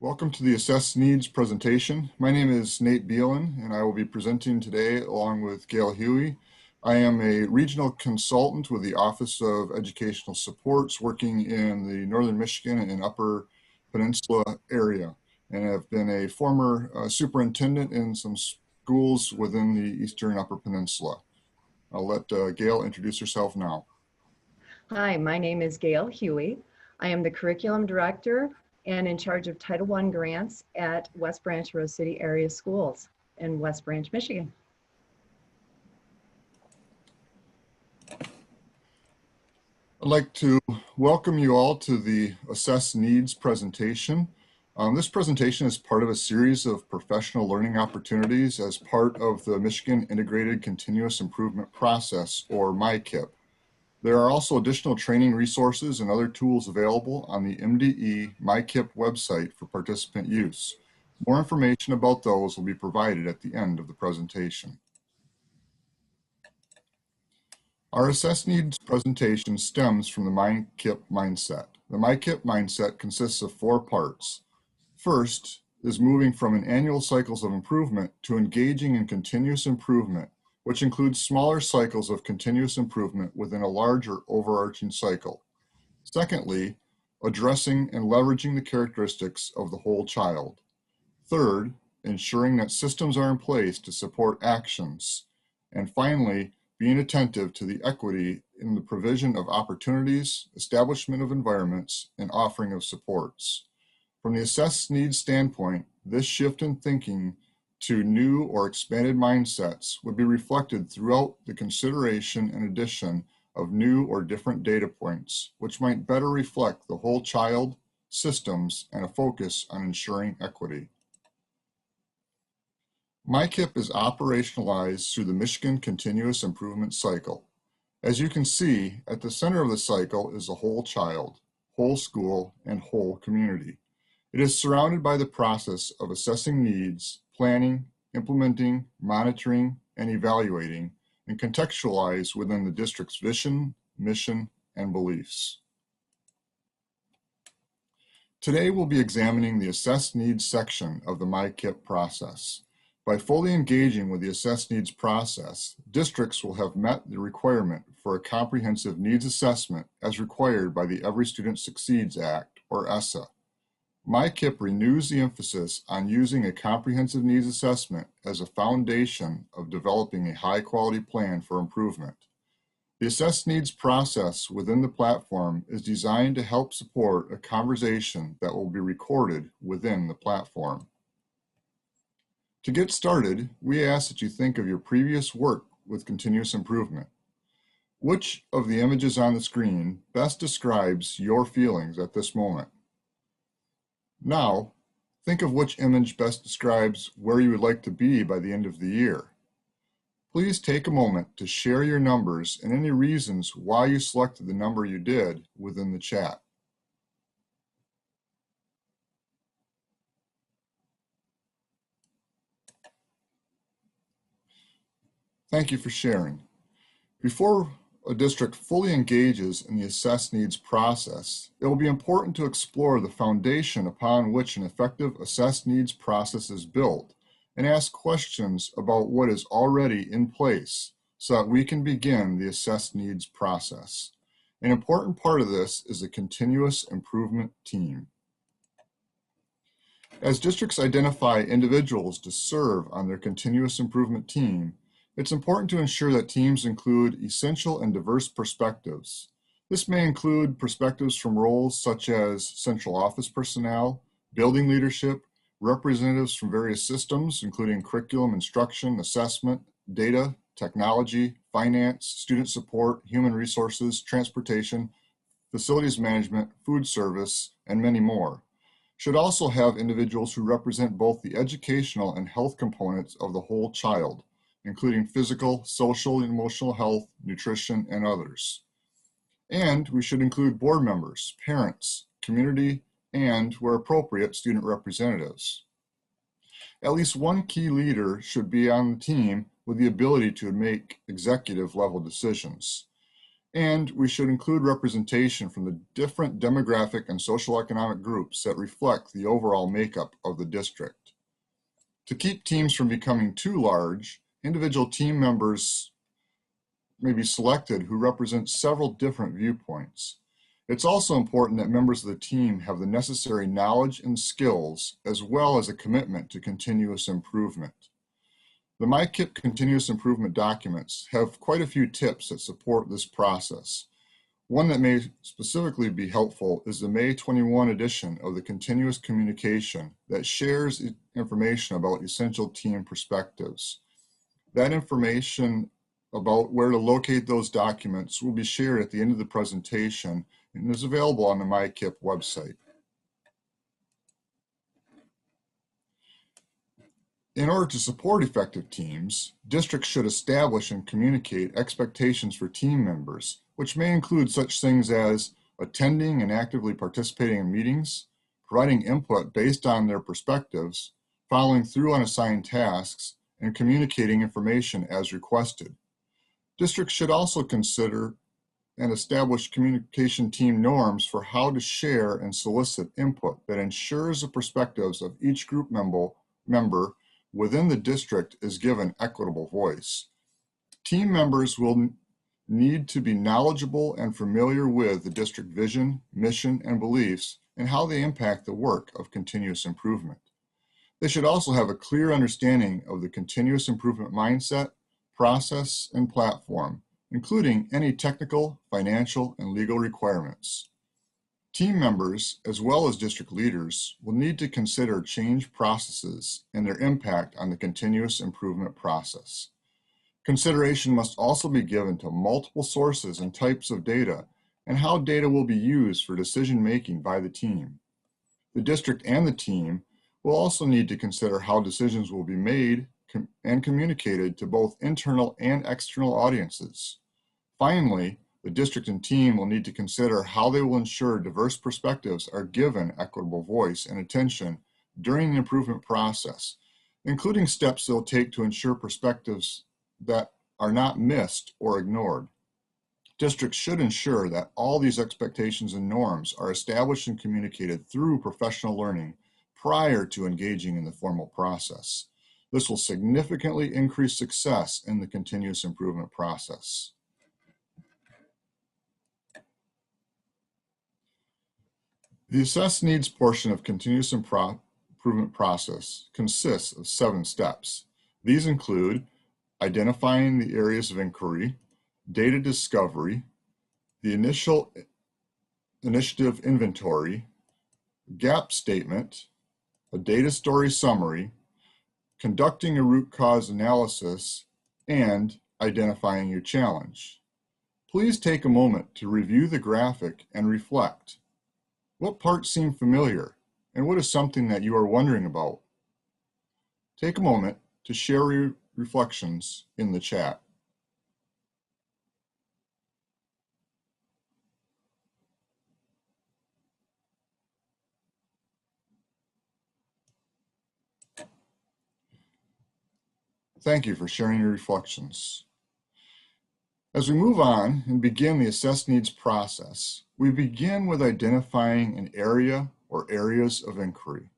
Welcome to the Assess Needs presentation. My name is Nate Beelen, and I will be presenting today along with Gail Huey. I am a regional consultant with the Office of Educational Supports working in the Northern Michigan and Upper Peninsula area, and have been a former superintendent in some schools within the Eastern Upper Peninsula. I'll let Gail introduce herself now. Hi, my name is Gail Huey. I am the Curriculum Director and in charge of Title I grants at West Branch Rose City Area Schools in West Branch, Michigan. I'd like to welcome you all to the Assess Needs presentation. This presentation is part of a series of professional learning opportunities as part of the Michigan Integrated Continuous Improvement Process, or MICIP. There are also additional training resources and other tools available on the MDE MICIP website for participant use. More information about those will be provided at the end of the presentation. Our Assess Needs presentation stems from the MICIP mindset. The MICIP mindset consists of 4 parts. First is moving from an annual cycles of improvement to engaging in continuous improvement, which includes smaller cycles of continuous improvement within a larger overarching cycle. Secondly, addressing and leveraging the characteristics of the whole child. Third, ensuring that systems are in place to support actions. And finally, being attentive to the equity in the provision of opportunities, establishment of environments, and offering of supports. From the Assess Needs standpoint, this shift in thinking to new or expanded mindsets would be reflected throughout the consideration and addition of new or different data points, which might better reflect the whole child, systems, and a focus on ensuring equity. MICIP is operationalized through the Michigan Continuous Improvement Cycle. As you can see, at the center of the cycle is the whole child, whole school, and whole community. It is surrounded by the process of assessing needs, planning, implementing, monitoring, and evaluating, and contextualized within the district's vision, mission, and beliefs. Today we'll be examining the Assess Needs section of the MICIP process. By fully engaging with the Assess Needs process, districts will have met the requirement for a comprehensive needs assessment as required by the Every Student Succeeds Act, or ESSA. MICIP renews the emphasis on using a comprehensive needs assessment as a foundation of developing a high-quality plan for improvement. The Assess Needs process within the platform is designed to help support a conversation that will be recorded within the platform. To get started, we ask that you think of your previous work with continuous improvement. Which of the images on the screen best describes your feelings at this moment? Now, think of which image best describes where you would like to be by the end of the year. Please take a moment to share your numbers and any reasons why you selected the number you did within the chat. Thank you for sharing. Before a district fully engages in the Assess Needs process, it will be important to explore the foundation upon which an effective Assess Needs process is built and ask questions about what is already in place so that we can begin the Assess Needs process. An important part of this is a continuous improvement team. As districts identify individuals to serve on their continuous improvement team, it's important to ensure that teams include essential and diverse perspectives. This may include perspectives from roles such as central office personnel, building leadership, representatives from various systems, including curriculum, instruction, assessment, data, technology, finance, student support, human resources, transportation, facilities management, food service, and many more. Should also have individuals who represent both the educational and health components of the whole child, including physical, social, and emotional health, nutrition, and others. And we should include board members, parents, community, and, where appropriate, student representatives. At least one key leader should be on the team with the ability to make executive level decisions. And we should include representation from the different demographic and social economic groups that reflect the overall makeup of the district. To keep teams from becoming too large, individual team members may be selected who represent several different viewpoints. It's also important that members of the team have the necessary knowledge and skills, as well as a commitment to continuous improvement. The MICIP continuous improvement documents have quite a few tips that support this process. One that may specifically be helpful is the May 21 edition of the Continuous Communication that shares information about essential team perspectives. That information about where to locate those documents will be shared at the end of the presentation and is available on the MICIP website. In order to support effective teams, districts should establish and communicate expectations for team members, which may include such things as attending and actively participating in meetings, providing input based on their perspectives, following through on assigned tasks, and communicating information as requested. Districts should also consider and establish communication team norms for how to share and solicit input that ensures the perspectives of each group member within the district is given equitable voice. Team members will need to be knowledgeable and familiar with the district vision, mission, and beliefs and how they impact the work of continuous improvement. They should also have a clear understanding of the continuous improvement mindset, process, and platform, including any technical, financial, and legal requirements. Team members, as well as district leaders, will need to consider change processes and their impact on the continuous improvement process. Consideration must also be given to multiple sources and types of data and how data will be used for decision-making by the team. The district and the team will also need to consider how decisions will be made and communicated to both internal and external audiences. Finally, the district and team will need to consider how they will ensure diverse perspectives are given equitable voice and attention during the improvement process, including steps they'll take to ensure perspectives that are not missed or ignored. Districts should ensure that all these expectations and norms are established and communicated through professional learning prior to engaging in the formal process. This will significantly increase success in the continuous improvement process. The assess needs portion of continuous improvement process consists of 7 steps. These include identifying the areas of inquiry, data discovery, the initial initiative inventory, gap statement, a data story summary, conducting a root cause analysis, and identifying your challenge. Please take a moment to review the graphic and reflect. What parts seem familiar, and what is something that you are wondering about? Take a moment to share your reflections in the chat. Thank you for sharing your reflections. As we move on and begin the assess needs process, we begin with identifying an area or areas of inquiry.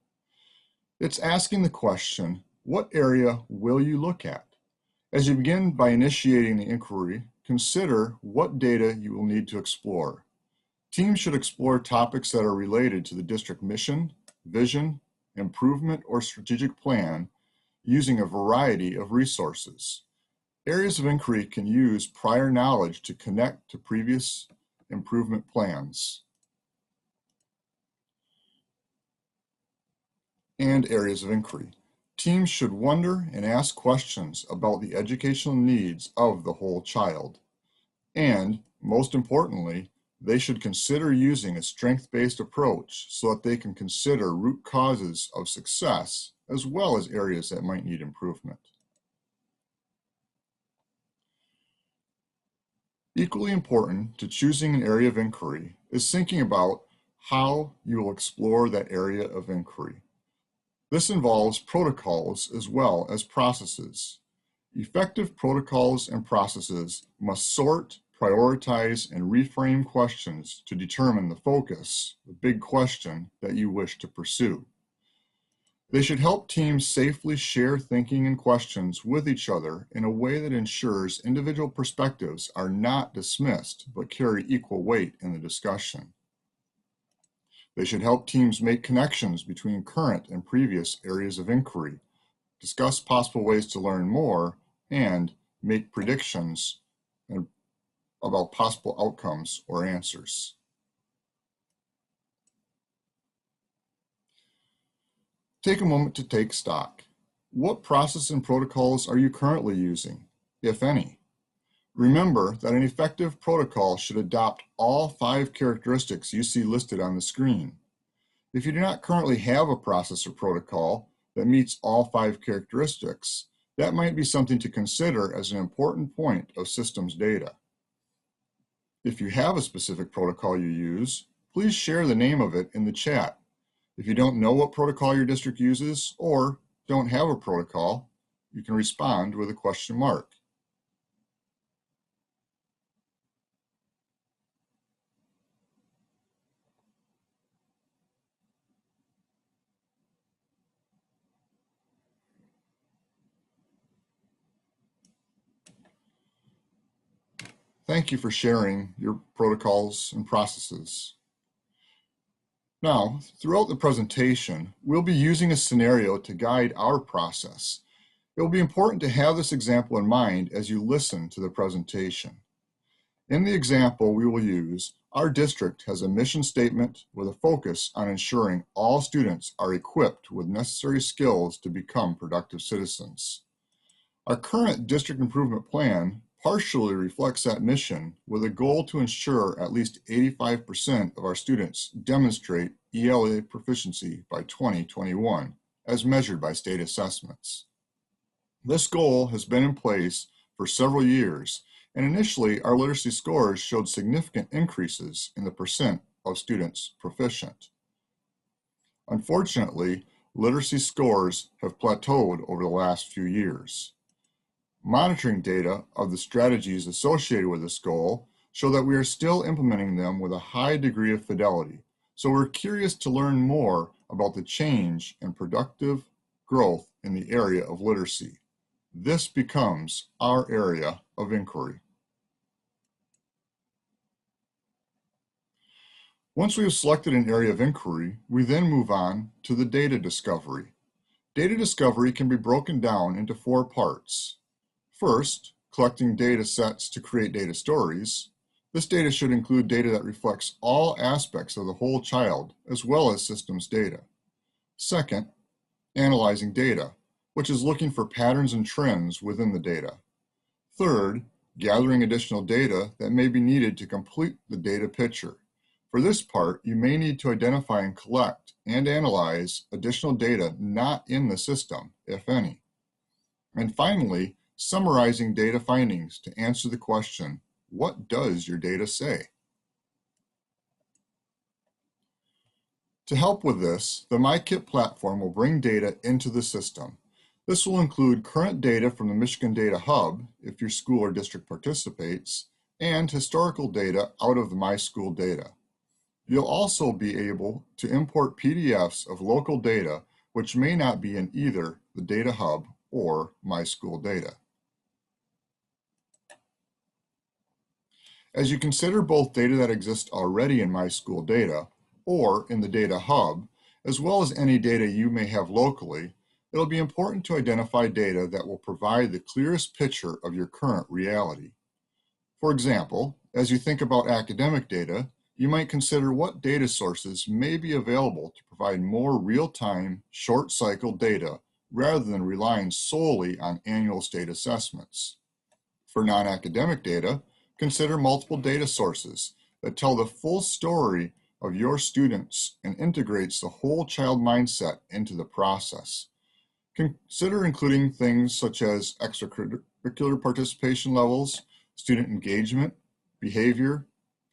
It's asking the question, what area will you look at? As you begin by initiating the inquiry, consider what data you will need to explore. Teams should explore topics that are related to the district mission, vision, improvement, or strategic plan using a variety of resources. Areas of inquiry can use prior knowledge to connect to previous improvement plans. And areas of inquiry. Teams should wonder and ask questions about the educational needs of the whole child. And, most importantly, they should consider using a strength-based approach so that they can consider root causes of success as well as areas that might need improvement. Equally important to choosing an area of inquiry is thinking about how you will explore that area of inquiry. This involves protocols as well as processes. Effective protocols and processes must sort, prioritize, and reframe questions to determine the focus, the big question that you wish to pursue. They should help teams safely share thinking and questions with each other in a way that ensures individual perspectives are not dismissed but carry equal weight in the discussion. They should help teams make connections between current and previous areas of inquiry, discuss possible ways to learn more, and make predictions about possible outcomes or answers. Take a moment to take stock. What process and protocols are you currently using, if any? Remember that an effective protocol should adopt all 5 characteristics you see listed on the screen. If you do not currently have a process or protocol that meets all 5 characteristics, that might be something to consider as an important point of systems data. If you have a specific protocol you use, please share the name of it in the chat. If you don't know what protocol your district uses or don't have a protocol, you can respond with a question mark. Thank you for sharing your protocols and processes. Now, throughout the presentation, we'll be using a scenario to guide our process. It will be important to have this example in mind as you listen to the presentation. In the example we will use, our district has a mission statement with a focus on ensuring all students are equipped with necessary skills to become productive citizens. Our current district improvement plan partially reflects that mission with a goal to ensure at least 85% of our students demonstrate ELA proficiency by 2021, as measured by state assessments. This goal has been in place for several years, and initially our literacy scores showed significant increases in the percent of students proficient. Unfortunately, literacy scores have plateaued over the last few years. Monitoring data of the strategies associated with this goal show that we are still implementing them with a high degree of fidelity. So we're curious to learn more about the change and productive growth in the area of literacy. This becomes our area of inquiry. Once we have selected an area of inquiry, we then move on to the data discovery. Data discovery can be broken down into 4 parts. First, collecting data sets to create data stories. This data should include data that reflects all aspects of the whole child, as well as systems data. Second, analyzing data, which is looking for patterns and trends within the data. Third, gathering additional data that may be needed to complete the data picture. For this part, you may need to identify and collect and analyze additional data not in the system, if any. And finally, summarizing data findings to answer the question, what does your data say? To help with this, the MICIP platform will bring data into the system. This will include current data from the Michigan Data Hub, if your school or district participates, and historical data out of the My School Data. You'll also be able to import PDFs of local data, which may not be in either the Data Hub or My School Data. As you consider both data that exist already in My School Data or in the Data Hub, as well as any data you may have locally, it'll be important to identify data that will provide the clearest picture of your current reality. For example, as you think about academic data, you might consider what data sources may be available to provide more real-time, short-cycle data rather than relying solely on annual state assessments. For non-academic data, consider multiple data sources that tell the full story of your students and integrates the whole child mindset into the process. Consider including things such as extracurricular participation levels, student engagement, behavior,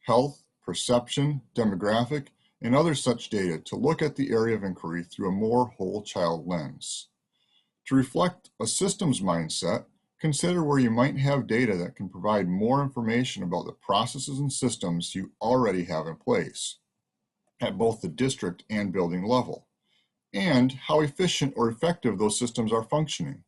health, perception, demographic, and other such data to look at the area of inquiry through a more whole child lens. To reflect a systems mindset, consider where you might have data that can provide more information about the processes and systems you already have in place at both the district and building level, and how efficient or effective those systems are functioning.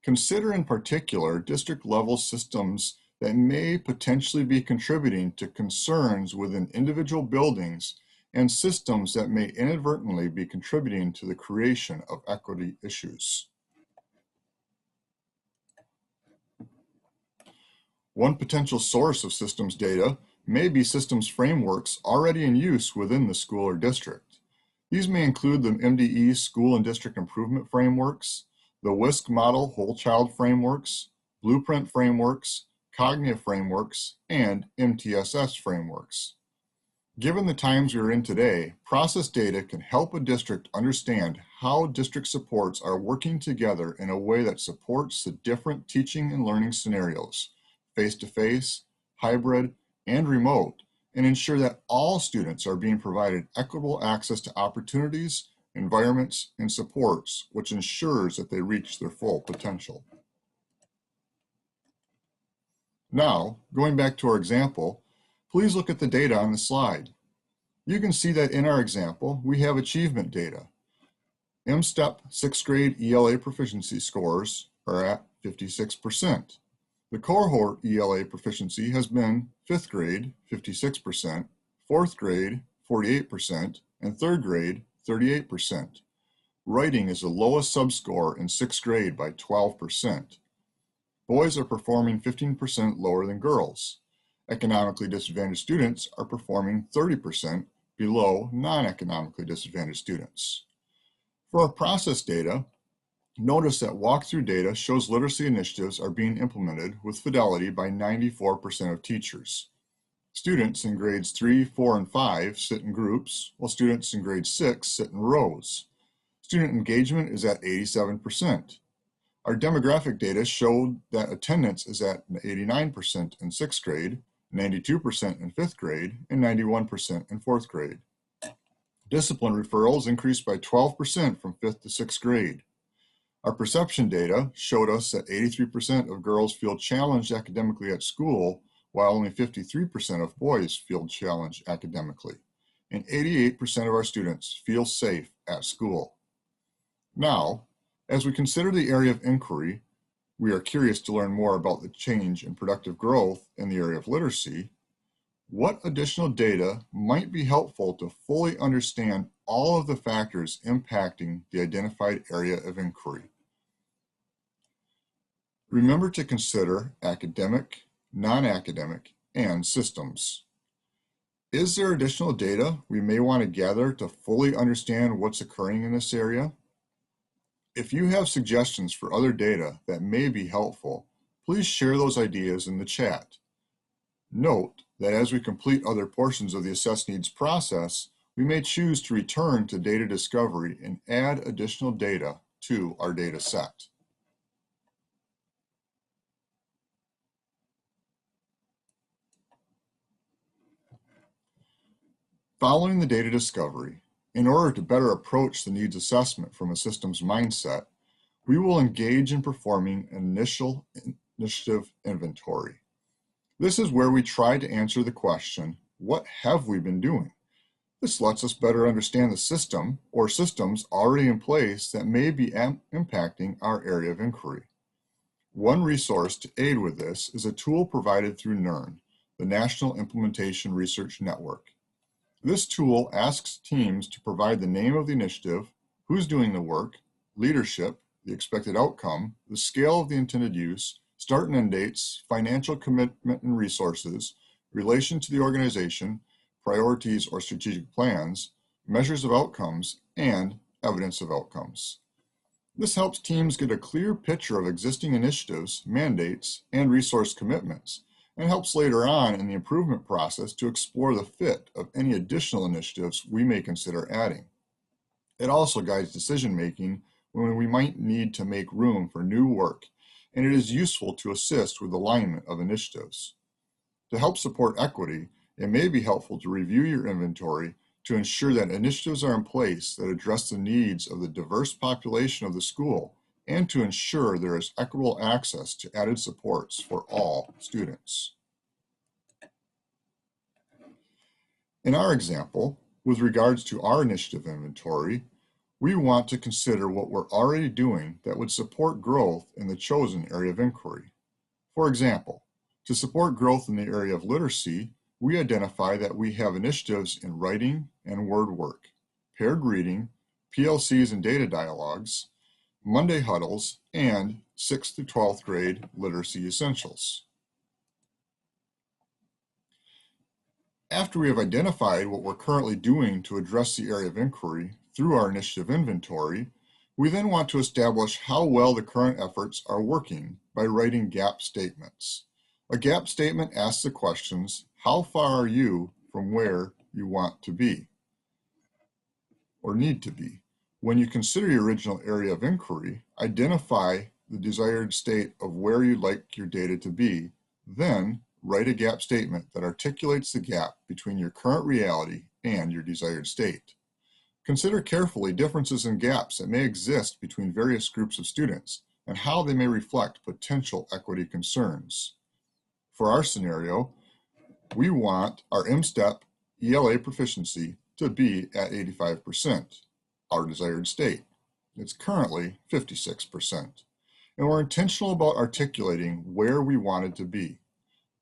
Consider in particular district-level systems that may potentially be contributing to concerns within individual buildings and systems that may inadvertently be contributing to the creation of equity issues. One potential source of systems data may be systems frameworks already in use within the school or district. These may include the MDE School and District Improvement Frameworks, the WISC Model Whole Child Frameworks, Blueprint Frameworks, Cognitive Frameworks, and MTSS Frameworks. Given the times we are in today, process data can help a district understand how district supports are working together in a way that supports the different teaching and learning scenarios, face-to-face, hybrid, and remote, and ensure that all students are being provided equitable access to opportunities, environments, and supports, which ensures that they reach their full potential. Now, going back to our example, please look at the data on the slide. You can see that in our example, we have achievement data. M-STEP 6th grade ELA proficiency scores are at 56%. The cohort ELA proficiency has been 5th grade, 56%, 4th grade, 48%, and 3rd grade, 38%. Writing is the lowest subscore in 6th grade by 12%. Boys are performing 15% lower than girls. Economically disadvantaged students are performing 30% below non-economically disadvantaged students. For our process data, notice that walkthrough data shows literacy initiatives are being implemented with fidelity by 94% of teachers. Students in grades 3, 4, and 5 sit in groups, while students in grade 6 sit in rows. Student engagement is at 87%. Our demographic data showed that attendance is at 89% in 6th grade, 92% in 5th grade, and 91% in 4th grade. Discipline referrals increased by 12% from 5th to 6th grade. Our perception data showed us that 83% of girls feel challenged academically at school, while only 53% of boys feel challenged academically, and 88% of our students feel safe at school. Now, as we consider the area of inquiry, we are curious to learn more about the change in productive growth in the area of literacy. What additional data might be helpful to fully understand all of the factors impacting the identified area of inquiry? Remember to consider academic, non-academic, and systems. Is there additional data we may want to gather to fully understand what's occurring in this area? If you have suggestions for other data that may be helpful, please share those ideas in the chat. Note that as we complete other portions of the assess needs process, we may choose to return to data discovery and add additional data to our data set. Following the data discovery, in order to better approach the needs assessment from a systems mindset, we will engage in performing an initial initiative inventory. This is where we try to answer the question, what have we been doing? This lets us better understand the system or systems already in place that may be impacting our area of inquiry. One resource to aid with this is a tool provided through NERN, the National Implementation Research Network. This tool asks teams to provide the name of the initiative, who's doing the work, leadership, the expected outcome, the scale of the intended use, start and end dates, financial commitment and resources, relation to the organization, priorities or strategic plans, measures of outcomes, and evidence of outcomes. This helps teams get a clear picture of existing initiatives, mandates, and resource commitments, and helps later on in the improvement process to explore the fit of any additional initiatives we may consider adding. It also guides decision-making when we might need to make room for new work, and it is useful to assist with alignment of initiatives. To help support equity, it may be helpful to review your inventory to ensure that initiatives are in place that address the needs of the diverse population of the school and to ensure there is equitable access to added supports for all students. In our example, with regards to our initiative inventory, we want to consider what we're already doing that would support growth in the chosen area of inquiry. For example, to support growth in the area of literacy, we identify that we have initiatives in writing and word work, paired reading, PLCs and data dialogues, Monday huddles, and 6th through 12th grade literacy essentials. After we have identified what we're currently doing to address the area of inquiry through our initiative inventory, we then want to establish how well the current efforts are working by writing gap statements. A gap statement asks the questions, how far are you from where you want to be or need to be? When you consider your original area of inquiry, identify the desired state of where you'd like your data to be, then write a gap statement that articulates the gap between your current reality and your desired state. Consider carefully differences and gaps that may exist between various groups of students and how they may reflect potential equity concerns. For our scenario, we want our MSTEP ELA proficiency to be at 85%, our desired state. It's currently 56%. And we're intentional about articulating where we want it to be.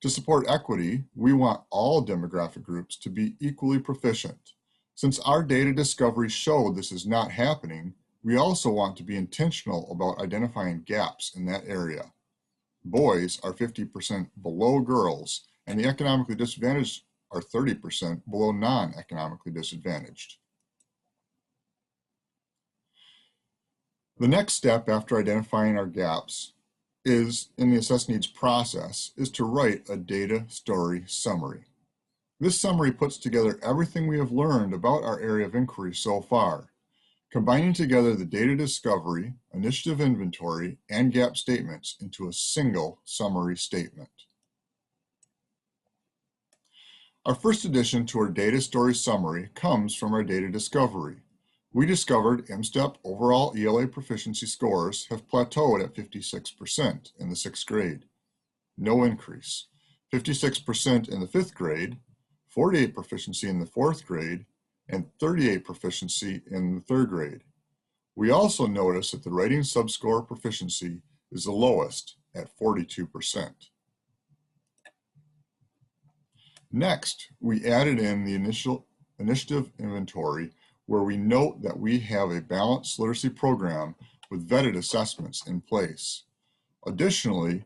To support equity, we want all demographic groups to be equally proficient. Since our data discovery showed this is not happening, we also want to be intentional about identifying gaps in that area. Boys are 50% below girls, and the economically disadvantaged are 30% below non-economically disadvantaged. The next step after identifying our gaps is, in the assess needs process, is to write a data story summary. This summary puts together everything we have learned about our area of inquiry so far, combining together the data discovery, initiative inventory, and gap statements into a single summary statement. Our first addition to our data story summary comes from our data discovery. We discovered MSTEP overall ELA proficiency scores have plateaued at 56% in the 6th grade. No increase. 56% in the 5th grade, 48 proficiency in the 4th grade, and 38 proficiency in the 3rd grade. We also notice that the writing subscore proficiency is the lowest at 42%. Next, we added in the initiative inventory where we note that we have a balanced literacy program with vetted assessments in place. Additionally,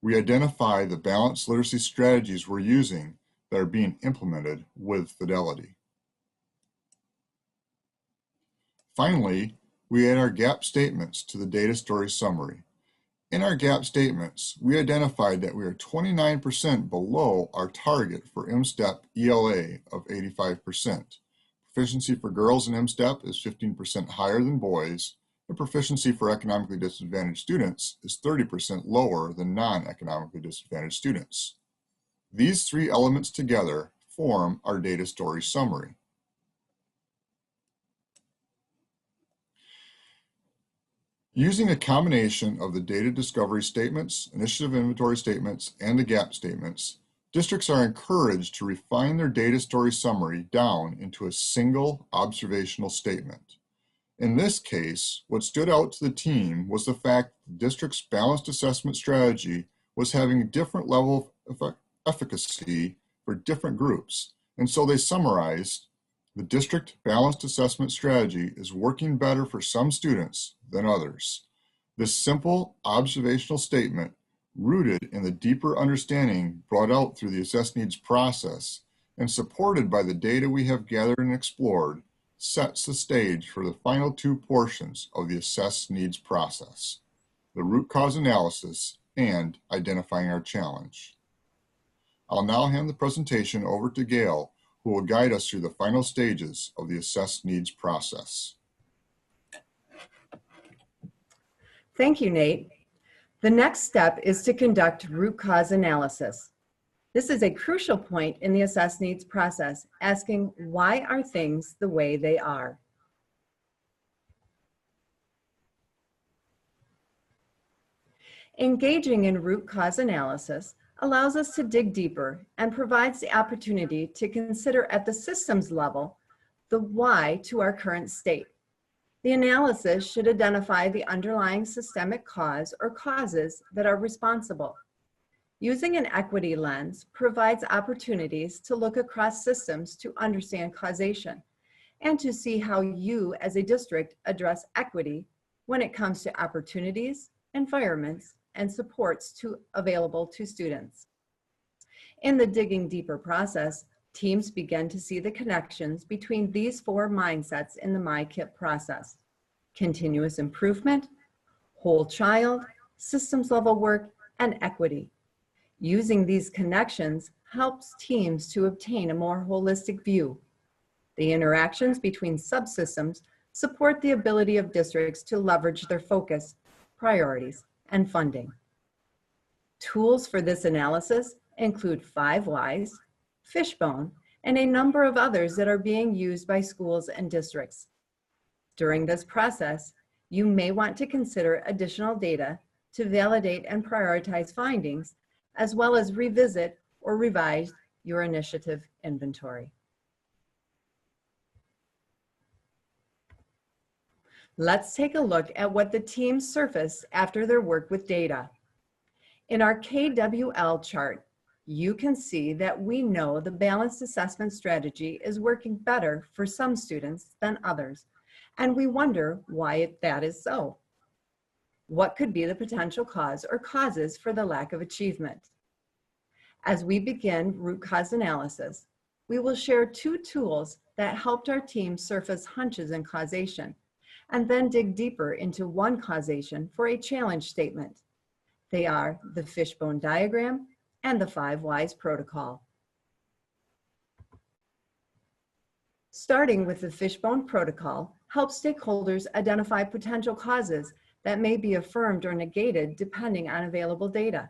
we identify the balanced literacy strategies we're using that are being implemented with fidelity. Finally, we add our gap statements to the data story summary. In our gap statements, we identified that we are 29% below our target for MSTEP ELA of 85%. Proficiency for girls in MSTEP is 15% higher than boys, and proficiency for economically disadvantaged students is 30% lower than non-economically disadvantaged students. These three elements together form our data story summary. Using a combination of the data discovery statements, initiative inventory statements, and the gap statements, districts are encouraged to refine their data story summary down into a single observational statement. In this case, what stood out to the team was the fact the district's balanced assessment strategy was having a different level of efficacy for different groups, and so they summarized, the district balanced assessment strategy is working better for some students than others. This simple observational statement, rooted in the deeper understanding brought out through the assess needs process and supported by the data we have gathered and explored, sets the stage for the final two portions of the assess needs process, the root cause analysis and identifying our challenge. I'll now hand the presentation over to Gail, who will guide us through the final stages of the assess needs process. Thank you, Nate. The next step is to conduct root cause analysis. This is a crucial point in the assess needs process, asking why are things the way they are? Engaging in root cause analysis allows us to dig deeper and provides the opportunity to consider at the systems level the why to our current state. The analysis should identify the underlying systemic cause or causes that are responsible. Using an equity lens provides opportunities to look across systems to understand causation and to see how you as a district address equity when it comes to opportunities, environments, and supports available to students. In the digging deeper process, teams begin to see the connections between these four mindsets in the MICIP process: continuous improvement, whole child, systems level work, and equity. Using these connections helps teams to obtain a more holistic view. The interactions between subsystems support the ability of districts to leverage their focus, priorities, and funding. Tools for this analysis include 5 Whys, Fishbone, and a number of others that are being used by schools and districts. During this process, you may want to consider additional data to validate and prioritize findings, as well as revisit or revise your initiative inventory. Let's take a look at what the teams surface after their work with data. In our KWL chart, you can see that we know the balanced assessment strategy is working better for some students than others, and we wonder why that is so. What could be the potential cause or causes for the lack of achievement? As we begin root cause analysis, we will share 2 tools that helped our team surface hunches and causation, and then dig deeper into one causation for a challenge statement. They are the Fishbone diagram and the 5 Whys protocol. Starting with the Fishbone protocol helps stakeholders identify potential causes that may be affirmed or negated depending on available data.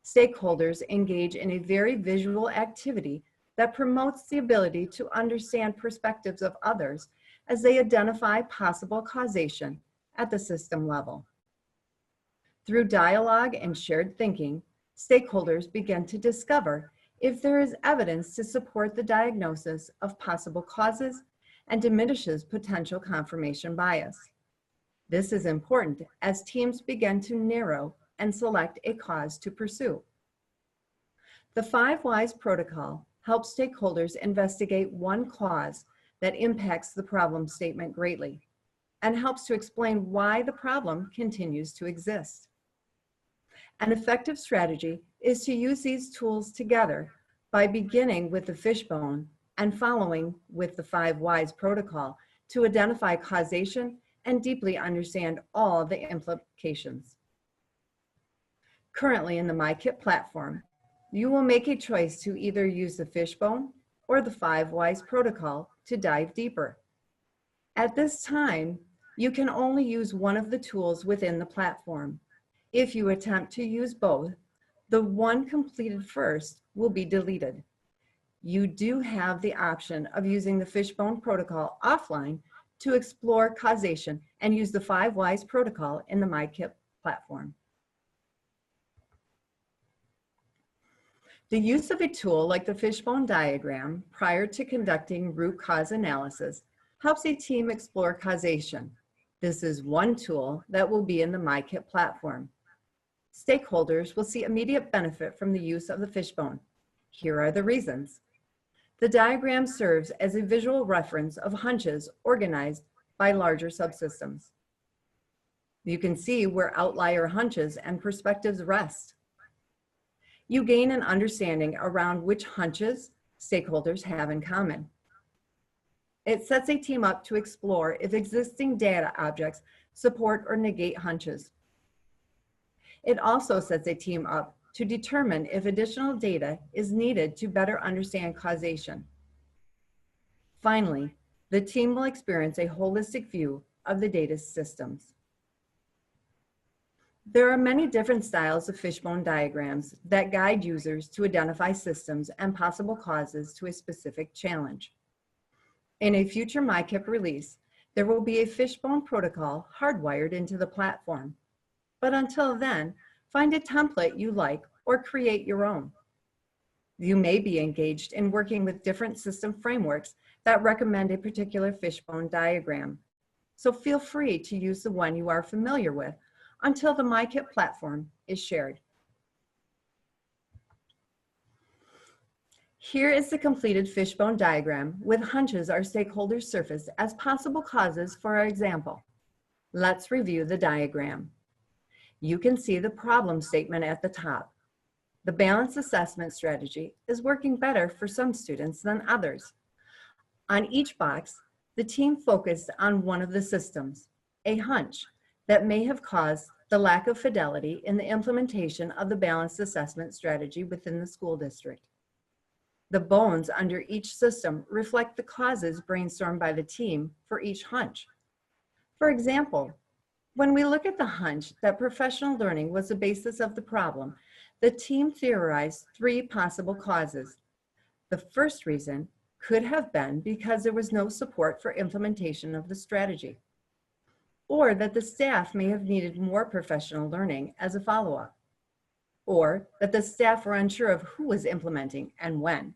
Stakeholders engage in a very visual activity that promotes the ability to understand perspectives of others as they identify possible causation at the system level. Through dialogue and shared thinking, stakeholders begin to discover if there is evidence to support the diagnosis of possible causes and diminishes potential confirmation bias. This is important as teams begin to narrow and select a cause to pursue. The 5 Whys protocol helps stakeholders investigate one cause that impacts the problem statement greatly and helps to explain why the problem continues to exist. An effective strategy is to use these tools together by beginning with the Fishbone and following with the 5 Whys protocol to identify causation and deeply understand all the implications. Currently in the MICIP platform, you will make a choice to either use the Fishbone or the 5 Whys protocol to dive deeper. At this time, you can only use one of the tools within the platform. If you attempt to use both, the one completed first will be deleted. You do have the option of using the Fishbone protocol offline to explore causation and use the 5 Whys protocol in the MICIP platform. The use of a tool like the Fishbone diagram prior to conducting root cause analysis helps a team explore causation. This is one tool that will be in the MICIP platform. Stakeholders will see immediate benefit from the use of the Fishbone. Here are the reasons. The diagram serves as a visual reference of hunches organized by larger subsystems. You can see where outlier hunches and perspectives rest. You gain an understanding around which hunches stakeholders have in common. It sets a team up to explore if existing data objects support or negate hunches. It also sets a team up to determine if additional data is needed to better understand causation. Finally, the team will experience a holistic view of the data systems. There are many different styles of Fishbone diagrams that guide users to identify systems and possible causes to a specific challenge. In a future MICIP release, there will be a Fishbone protocol hardwired into the platform. But until then, find a template you like or create your own. You may be engaged in working with different system frameworks that recommend a particular fishbone diagram. So feel free to use the one you are familiar with until the MICIP platform is shared. Here is the completed fishbone diagram with Hunch as our stakeholder surface as possible causes for our example. Let's review the diagram. You can see the problem statement at the top. The balanced assessment strategy is working better for some students than others. On each box, the team focused on one of the systems, a hunch that may have caused the lack of fidelity in the implementation of the balanced assessment strategy within the school district. The bones under each system reflect the causes brainstormed by the team for each hunch. For example, when we look at the hunch that professional learning was the basis of the problem, the team theorized 3 possible causes. The first reason could have been because there was no support for implementation of the strategy, or that the staff may have needed more professional learning as a follow-up, or that the staff were unsure of who was implementing and when.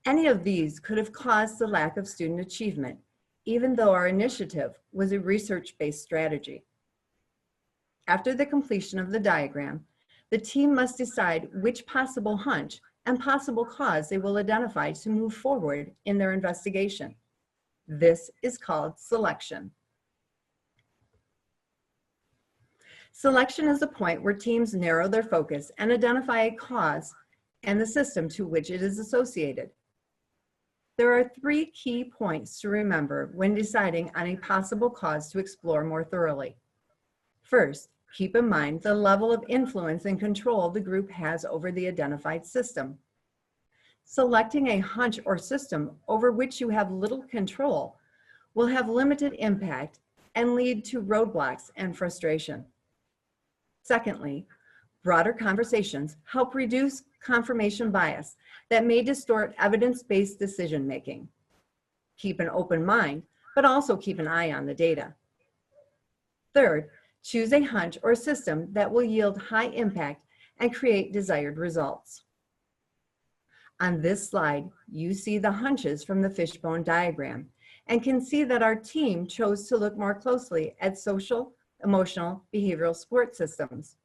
Any of these could have caused the lack of student achievement, even though our initiative was a research-based strategy. After the completion of the diagram, the team must decide which possible hunch and possible cause they will identify to move forward in their investigation. This is called selection. Selection is the point where teams narrow their focus and identify a cause and the system to which it is associated. There are 3 key points to remember when deciding on a possible cause to explore more thoroughly. First, keep in mind the level of influence and control the group has over the identified system. Selecting a hunch or system over which you have little control will have limited impact and lead to roadblocks and frustration. Secondly, broader conversations help reduce confirmation bias that may distort evidence-based decision-making. Keep an open mind, but also keep an eye on the data. Third, choose a hunch or system that will yield high impact and create desired results. On this slide, you see the hunches from the fishbone diagram and can see that our team chose to look more closely at social, emotional, behavioral support systems.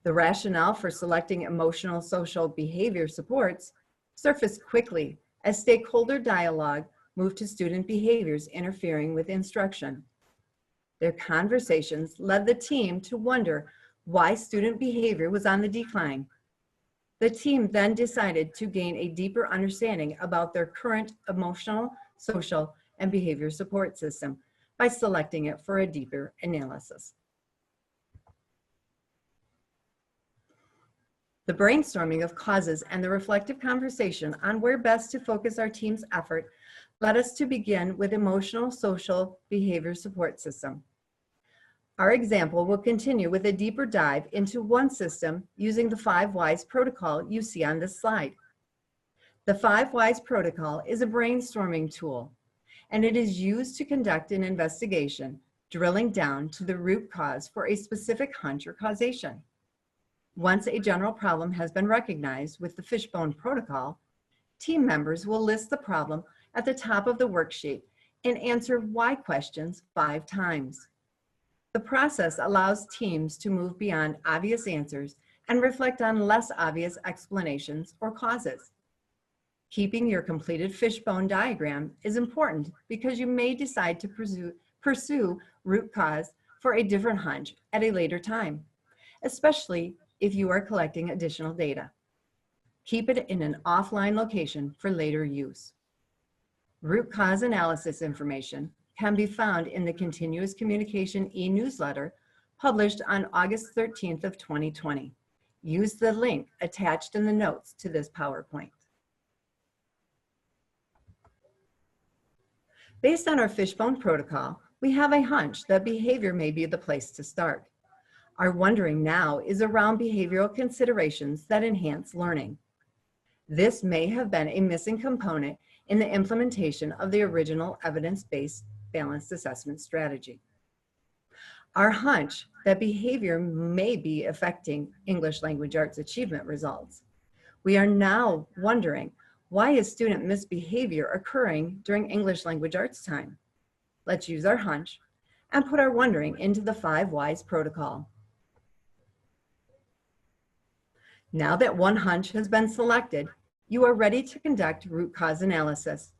The rationale for selecting emotional social behavior supports surfaced quickly as stakeholder dialogue moved to student behaviors interfering with instruction. Their conversations led the team to wonder why student behavior was on the decline. The team then decided to gain a deeper understanding about their current emotional, social, and behavior support system by selecting it for a deeper analysis. The brainstorming of causes and the reflective conversation on where best to focus our team's effort led us to begin with emotional, social, behavior support system. Our example will continue with a deeper dive into one system using the 5 Whys protocol you see on this slide. The 5 Whys protocol is a brainstorming tool, and it is used to conduct an investigation, drilling down to the root cause for a specific hunch or causation. Once a general problem has been recognized with the fishbone protocol, team members will list the problem at the top of the worksheet and answer why questions 5 times. The process allows teams to move beyond obvious answers and reflect on less obvious explanations or causes. Keeping your completed fishbone diagram is important because you may decide to pursue root cause for a different hunch at a later time, especially if you are collecting additional data. Keep it in an offline location for later use. Root cause analysis information can be found in the Continuous Communication e-newsletter published on August 13th of 2020. Use the link attached in the notes to this PowerPoint. Based on our fishbone protocol, we have a hunch that behavior may be the place to start. Our wondering now is around behavioral considerations that enhance learning. This may have been a missing component in the implementation of the original evidence-based balanced assessment strategy. Our hunch that behavior may be affecting English language arts achievement results. We are now wondering, why is student misbehavior occurring during English language arts time? Let's use our hunch and put our wondering into the 5 whys protocol. Now that one hunch has been selected, you are ready to conduct root cause analysis.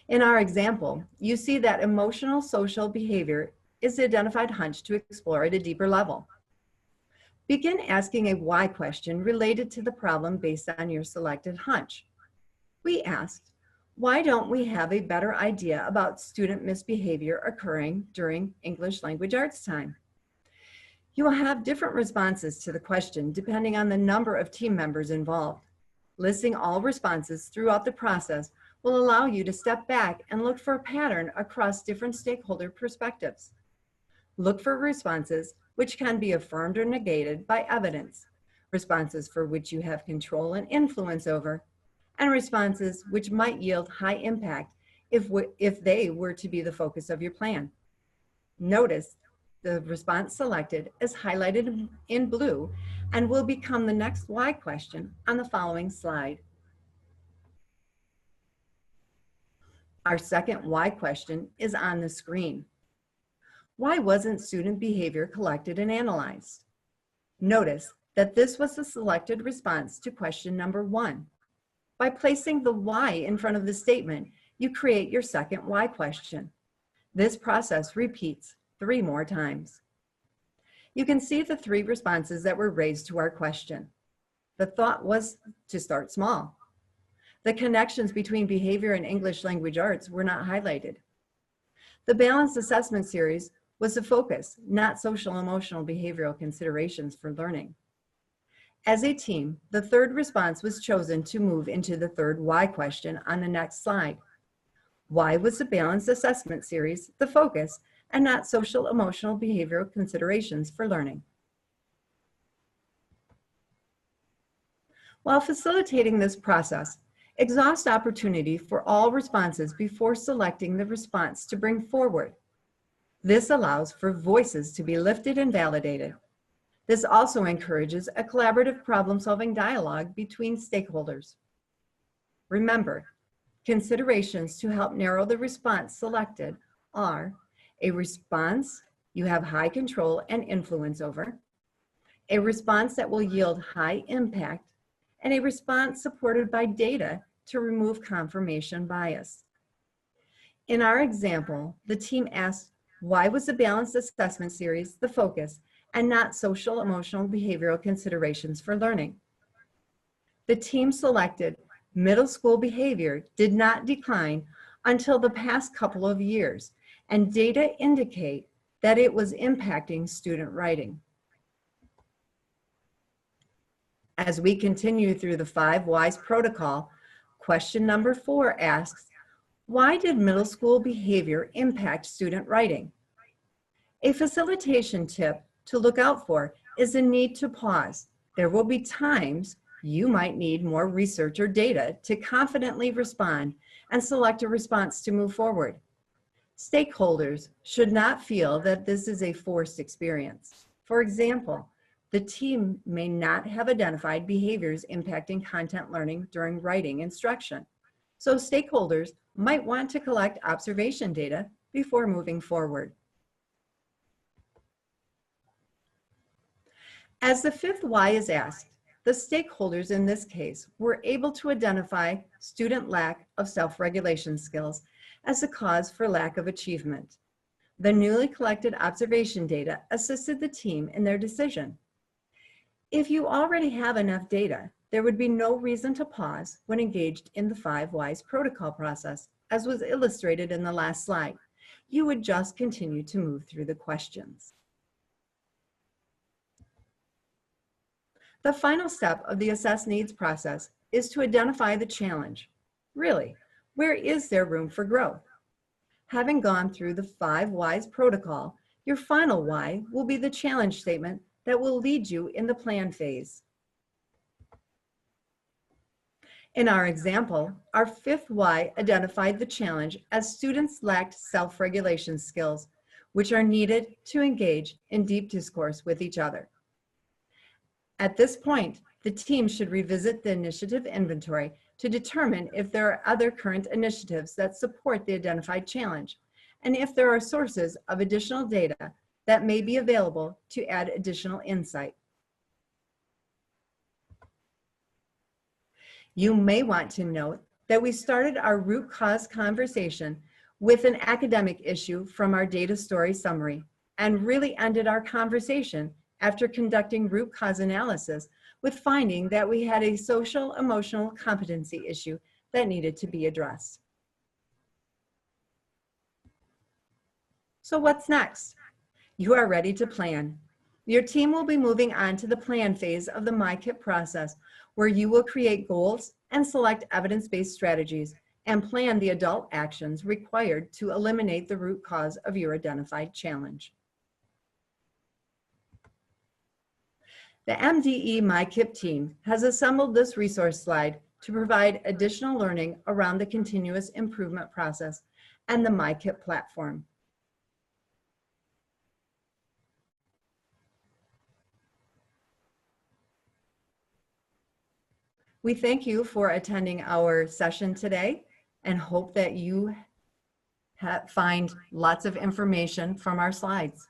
In our example, you see that emotional social behavior is the identified hunch to explore at a deeper level. Begin asking a why question related to the problem based on your selected hunch. We asked, why don't we have a better idea about student misbehavior occurring during English language arts time? You will have different responses to the question depending on the number of team members involved. Listing all responses throughout the process will allow you to step back and look for a pattern across different stakeholder perspectives. Look for responses which can be affirmed or negated by evidence, responses for which you have control and influence over, and responses which might yield high impact if they were to be the focus of your plan. Notice the response selected is highlighted in blue and will become the next why question on the following slide. Our second why question is on the screen. Why wasn't student behavior collected and analyzed? Notice that this was the selected response to question number 1. By placing the why in front of the statement, you create your second why question. This process repeats 3 more times. You can see the 3 responses that were raised to our question. The thought was to start small. The connections between behavior and English language arts were not highlighted. The balanced assessment series was the focus, not social emotional behavioral considerations for learning. As a team, the third response was chosen to move into the third why question on the next slide. Why was the balanced assessment series the focus and not social emotional behavioral considerations for learning? While facilitating this process, exhaust opportunity for all responses before selecting the response to bring forward. This allows for voices to be lifted and validated. This also encourages a collaborative problem-solving dialogue between stakeholders. Remember, considerations to help narrow the response selected are a response you have high control and influence over, a response that will yield high impact, and a response supported by data to remove confirmation bias. In our example, the team asked, why was the balanced assessment series the focus and not social emotional behavioral considerations for learning? The team selected middle school behavior did not decline until the past couple of years, and data indicate that it was impacting student writing. As we continue through the 5 whys protocol, question number 4 asks, why did middle school behavior impact student writing? A facilitation tip to look out for is the need to pause. There will be times you might need more research or data to confidently respond and select a response to move forward. Stakeholders should not feel that this is a forced experience. For example, the team may not have identified behaviors impacting content learning during writing instruction. So stakeholders might want to collect observation data before moving forward. As the 5th why is asked, the stakeholders in this case were able to identify student lack of self-regulation skills as the cause for lack of achievement. The newly collected observation data assisted the team in their decision. If you already have enough data, there would be no reason to pause when engaged in the 5 whys protocol process, as was illustrated in the last slide. You would just continue to move through the questions. The final step of the assess needs process is to identify the challenge. Really, where is there room for growth? Having gone through the 5 whys protocol, your final why will be the challenge statement that will lead you in the plan phase. In our example, our 5th why identified the challenge as students lacked self-regulation skills, which are needed to engage in deep discourse with each other. At this point, the team should revisit the initiative inventory to determine if there are other current initiatives that support the identified challenge, and if there are sources of additional data that may be available to add additional insight. You may want to note that we started our root cause conversation with an academic issue from our data story summary and really ended our conversation after conducting root cause analysis with finding that we had a social emotional competency issue that needed to be addressed. So what's next? You are ready to plan. Your team will be moving on to the plan phase of the MICIP process, where you will create goals and select evidence-based strategies and plan the adult actions required to eliminate the root cause of your identified challenge. The MDE MICIP team has assembled this resource slide to provide additional learning around the continuous improvement process and the MICIP platform. We thank you for attending our session today and hope that you find lots of information from our slides.